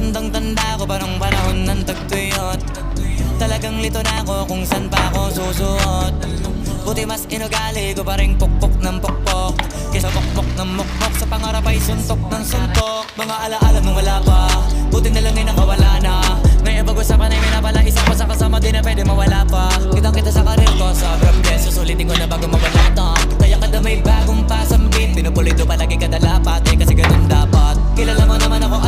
Tandang-tanda ko parang panahon ng tagtuyot. Talagang lito na ako kung saan pa ako susuot. Buti mas inugali ko pa rin pukpok ng pukpok kesa pukpok ng mukmok. Sa pangarap ay suntok ng suntok. Mga alaala nung wala pa, buti na lang ay nakawala na. Ngayon pag-usapan ay minapala, isa pa sa kasama di na pwede mawala pa. Kitang kita sa karir ko, sobrang beses susulitin ko na bago mawala to. Kaya kada may bagong pasambit, pinupulido palagi kada lapat, kasi ganun dapat. Kilala mo naman ako